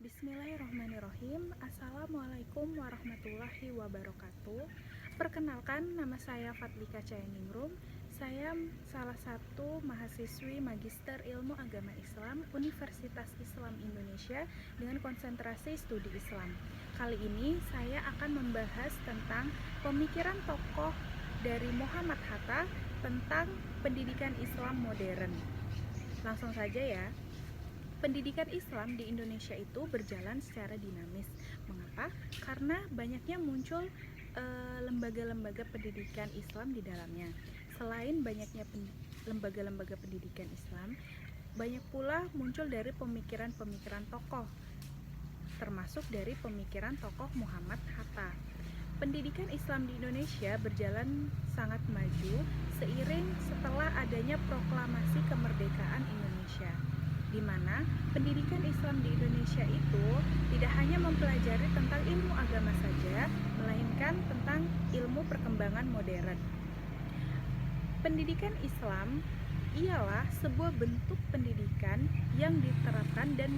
Bismillahirrahmanirrahim. Assalamualaikum warahmatullahi wabarakatuh. Perkenalkan, nama saya Fadlika Cayaningrum. Saya salah satu mahasiswi Magister Ilmu Agama Islam Universitas Islam Indonesia dengan konsentrasi studi Islam. Kali ini saya akan membahas tentang pemikiran tokoh dari Muhammad Hatta tentang pendidikan Islam modern. Langsung saja ya. Pendidikan Islam di Indonesia itu berjalan secara dinamis. Mengapa? Karena banyaknya muncul lembaga-lembaga pendidikan Islam di dalamnya. Selain banyaknya lembaga-lembaga pendidikan Islam, banyak pula muncul dari pemikiran-pemikiran tokoh, termasuk dari pemikiran tokoh Muhammad Hatta. Pendidikan Islam di Indonesia berjalan sangat maju seiring setelah adanya proklamasi kemerdekaan Indonesia, di mana pendidikan Islam di Indonesia itu tidak hanya mempelajari tentang ilmu agama saja, melainkan tentang ilmu perkembangan modern. Pendidikan Islam ialah sebuah bentuk pendidikan yang diterapkan dan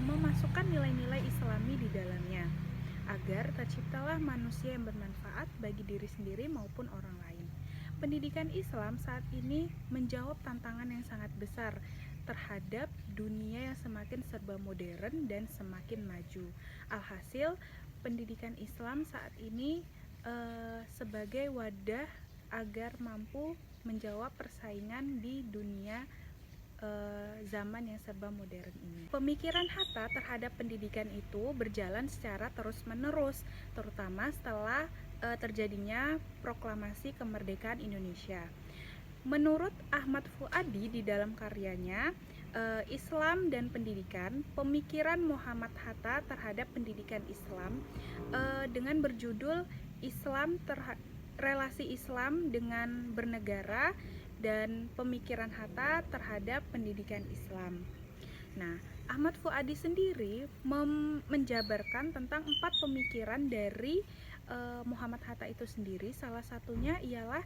memasukkan nilai-nilai Islami di dalamnya, agar terciptalah manusia yang bermanfaat bagi diri sendiri maupun orang lain. Pendidikan Islam saat ini menjawab tantangan yang sangat besar terhadap dunia yang semakin serba modern dan semakin maju. Alhasil, pendidikan Islam saat ini sebagai wadah agar mampu menjawab persaingan di dunia zaman yang serba modern ini. Pemikiran Hatta terhadap pendidikan itu berjalan secara terus-menerus, terutama setelah terjadinya proklamasi kemerdekaan Indonesia. Menurut Ahmad Fuadi di dalam karyanya Islam dan Pendidikan, pemikiran Muhammad Hatta terhadap pendidikan Islam dengan berjudul relasi Islam dengan bernegara dan pemikiran Hatta terhadap pendidikan Islam. Nah, Ahmad Fuadi sendiri menjabarkan tentang 4 pemikiran dari Muhammad Hatta itu sendiri. Salah satunya ialah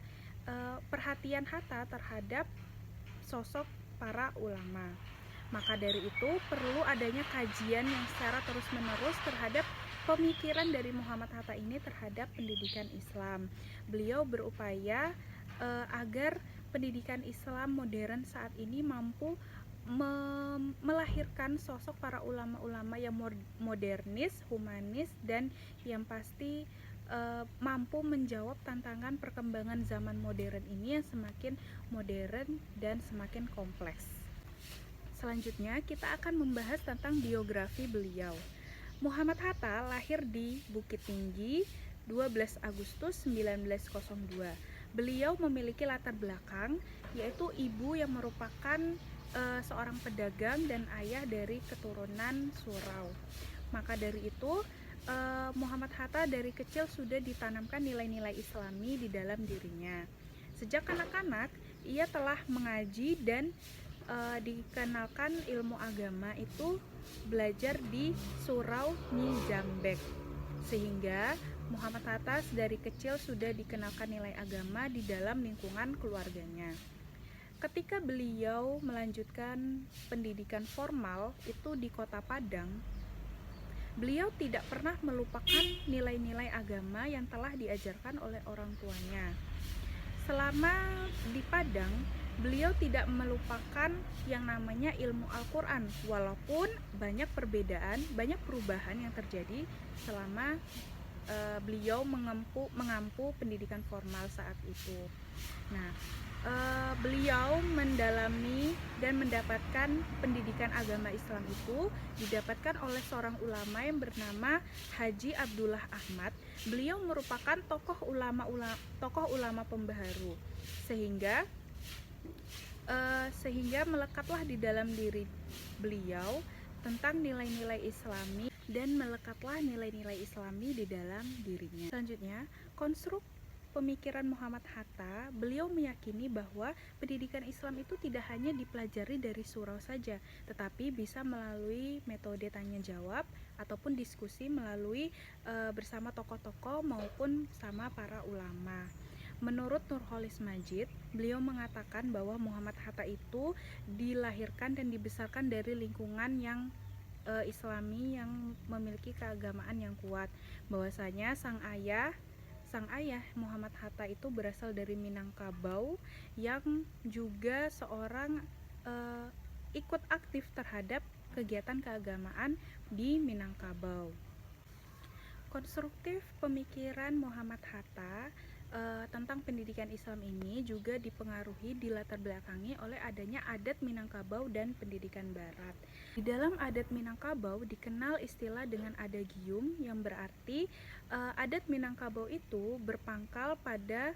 perhatian Hatta terhadap sosok para ulama. Maka dari itu perlu adanya kajian yang secara terus-menerus terhadap pemikiran dari Muhammad Hatta ini terhadap pendidikan Islam. Beliau berupaya agar pendidikan Islam modern saat ini mampu melahirkan sosok para ulama-ulama yang modernis, humanis, dan yang pasti mampu menjawab tantangan perkembangan zaman modern ini yang semakin modern dan semakin kompleks. Selanjutnya kita akan membahas tentang biografi beliau. Muhammad Hatta lahir di Bukit Tinggi 12 Agustus 1902. Beliau memiliki latar belakang yaitu ibu yang merupakan seorang pedagang dan ayah dari keturunan Surau. Maka dari itu Muhammad Hatta dari kecil sudah ditanamkan nilai-nilai Islami di dalam dirinya. Sejak kanak-kanak ia telah mengaji dan dikenalkan ilmu agama itu belajar di Surau Nyi Jambek, sehingga Muhammad Hatta dari kecil sudah dikenalkan nilai agama di dalam lingkungan keluarganya. Ketika beliau melanjutkan pendidikan formal itu di Kota Padang, beliau tidak pernah melupakan nilai-nilai agama yang telah diajarkan oleh orang tuanya. Selama di Padang, beliau tidak melupakan yang namanya ilmu Al-Quran, walaupun banyak perbedaan, banyak perubahan yang terjadi selama beliau mengampu pendidikan formal saat itu. Nah, beliau mendalami dan mendapatkan pendidikan agama Islam itu didapatkan oleh seorang ulama yang bernama Haji Abdullah Ahmad. Beliau merupakan tokoh ulama pembaharu, sehingga melekatlah di dalam diri beliau tentang nilai-nilai Islami dan melekatlah nilai-nilai Islami di dalam dirinya. Selanjutnya, konstruk pemikiran Muhammad Hatta, beliau meyakini bahwa pendidikan Islam itu tidak hanya dipelajari dari surau saja, tetapi bisa melalui metode tanya jawab ataupun diskusi melalui bersama tokoh-tokoh maupun sama para ulama. Menurut Nurholis Majid, beliau mengatakan bahwa Muhammad Hatta itu dilahirkan dan dibesarkan dari lingkungan yang Islami yang memiliki keagamaan yang kuat. Bahwasanya sang ayah Muhammad Hatta itu berasal dari Minangkabau, yang juga seorang ikut aktif terhadap kegiatan keagamaan di Minangkabau. Konstruktif pemikiran Muhammad Hatta tentang pendidikan Islam ini juga dipengaruhi dilatar belakangi oleh adanya adat Minangkabau dan pendidikan Barat. Di dalam adat Minangkabau dikenal istilah dengan adagium, yang berarti adat Minangkabau itu berpangkal pada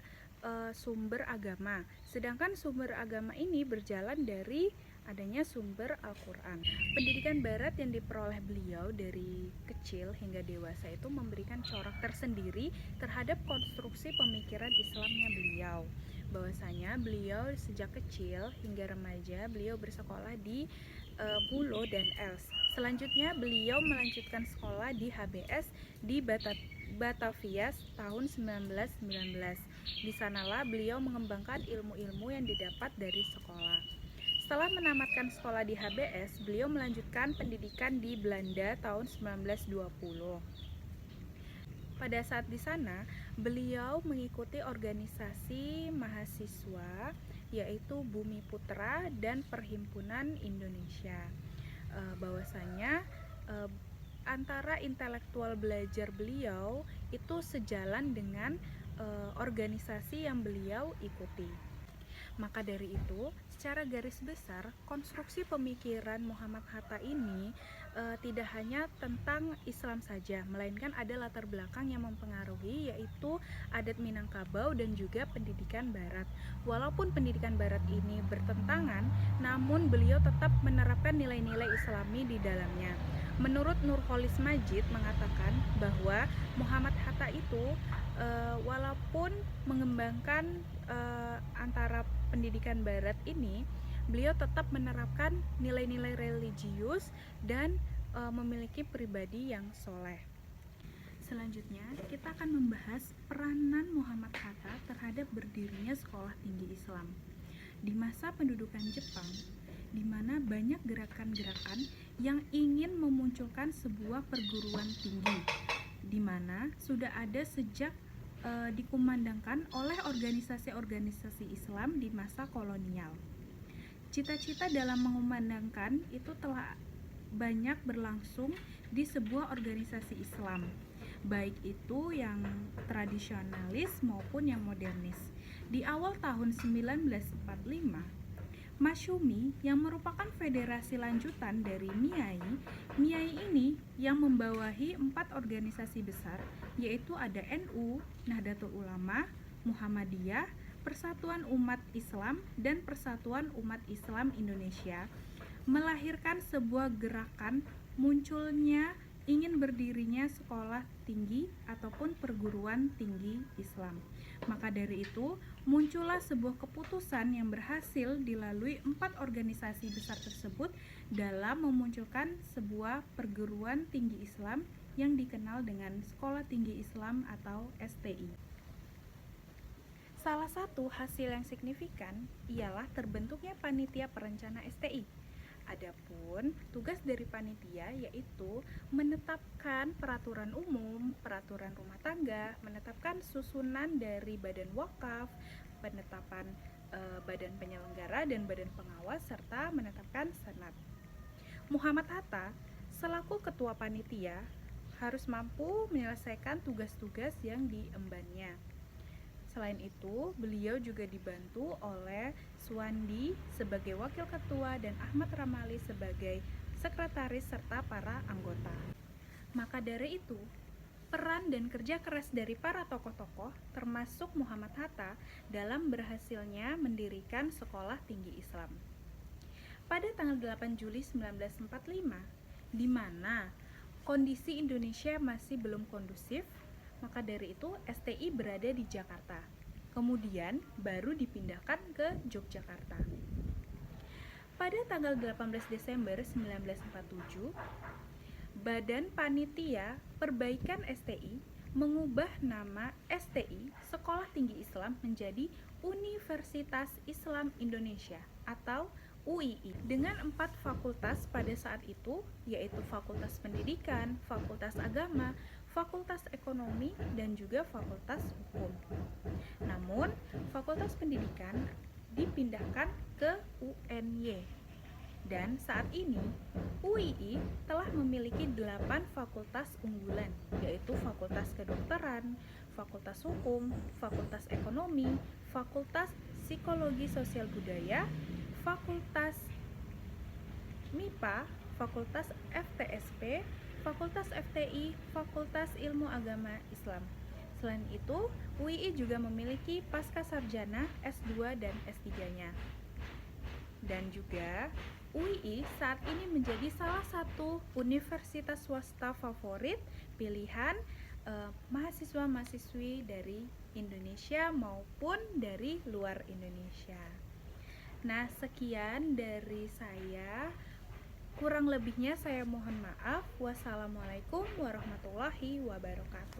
sumber agama, sedangkan sumber agama ini berjalan dari adanya sumber Al-Quran. Pendidikan Barat yang diperoleh beliau dari kecil hingga dewasa itu memberikan corak tersendiri terhadap konstruksi pemikiran Islamnya beliau. Bahwasanya beliau sejak kecil hingga remaja beliau bersekolah di Bulo dan Els. Selanjutnya beliau melanjutkan sekolah di HBS di Batavia tahun 1919. Di sanalah beliau mengembangkan ilmu-ilmu yang didapat dari sekolah. Setelah menamatkan sekolah di HBS, beliau melanjutkan pendidikan di Belanda tahun 1920. Pada saat di sana, beliau mengikuti organisasi mahasiswa yaitu Bumi Putra dan Perhimpunan Indonesia. Bahwasanya antara intelektual belajar beliau itu sejalan dengan organisasi yang beliau ikuti. Maka dari itu, secara garis besar, konstruksi pemikiran Muhammad Hatta ini tidak hanya tentang Islam saja, melainkan ada latar belakang yang mempengaruhi, yaitu adat Minangkabau dan juga pendidikan Barat. Walaupun pendidikan Barat ini bertentangan, namun beliau tetap menerapkan nilai-nilai Islami di dalamnya. Menurut Nurholis Majid mengatakan bahwa Muhammad Hatta itu walaupun mengembangkan antara pendidikan Barat ini, beliau tetap menerapkan nilai-nilai religius dan memiliki pribadi yang soleh. Selanjutnya, kita akan membahas peranan Muhammad Hatta terhadap berdirinya sekolah tinggi Islam. Di masa pendudukan Jepang, di mana banyak gerakan-gerakan yang ingin memunculkan sebuah perguruan tinggi, di mana sudah ada sejak dikumandangkan oleh organisasi-organisasi Islam di masa kolonial. Cita-cita dalam mengumandangkan itu telah banyak berlangsung di sebuah organisasi Islam, baik itu yang tradisionalis maupun yang modernis. Di awal tahun 1945, Masyumi yang merupakan federasi lanjutan dari MIAI ini yang membawahi 4 organisasi besar, yaitu ada NU, Nahdlatul Ulama, Muhammadiyah, Persatuan Umat Islam, dan Persatuan Umat Islam Indonesia, melahirkan sebuah gerakan munculnya ingin berdirinya sekolah tinggi ataupun perguruan tinggi Islam. Maka dari itu, muncullah sebuah keputusan yang berhasil dilalui 4 organisasi besar tersebut dalam memunculkan sebuah perguruan tinggi Islam yang dikenal dengan Sekolah Tinggi Islam atau STI. Salah satu hasil yang signifikan ialah terbentuknya panitia perencana STI. Adapun tugas dari panitia yaitu menetapkan peraturan umum, peraturan rumah tangga, menetapkan susunan dari badan wakaf, penetapan badan penyelenggara dan badan pengawas, serta menetapkan senat. Muhammad Hatta selaku ketua panitia harus mampu menyelesaikan tugas-tugas yang diembannya. Selain itu, beliau juga dibantu oleh Suwandi sebagai wakil ketua dan Ahmad Ramali sebagai sekretaris serta para anggota. Maka dari itu, peran dan kerja keras dari para tokoh-tokoh termasuk Muhammad Hatta dalam berhasilnya mendirikan Sekolah Tinggi Islam. Pada tanggal 8 Juli 1945, di mana kondisi Indonesia masih belum kondusif, maka dari itu STI berada di Jakarta. Kemudian baru dipindahkan ke Yogyakarta. Pada tanggal 18 Desember 1947, Badan Panitia Perbaikan STI mengubah nama STI Sekolah Tinggi Islam menjadi Universitas Islam Indonesia atau UII dengan 4 fakultas pada saat itu, yaitu Fakultas Pendidikan, Fakultas Agama, Fakultas Ekonomi, dan juga Fakultas Hukum. Namun, Fakultas Pendidikan dipindahkan ke UNY. Dan saat ini, UII telah memiliki 8 fakultas unggulan, yaitu Fakultas Kedokteran, Fakultas Hukum, Fakultas Ekonomi, Fakultas Psikologi Sosial Budaya, Fakultas MIPA, Fakultas FTSP, Fakultas FTI, Fakultas Ilmu Agama Islam. Selain itu, UII juga memiliki Pascasarjana S2 dan S3-nya. Dan juga UII saat ini menjadi salah satu universitas swasta favorit pilihan mahasiswa-mahasiswi dari Indonesia maupun dari luar Indonesia. Nah, sekian dari saya. Kurang lebihnya saya mohon maaf. Wassalamualaikum warahmatullahi wabarakatuh.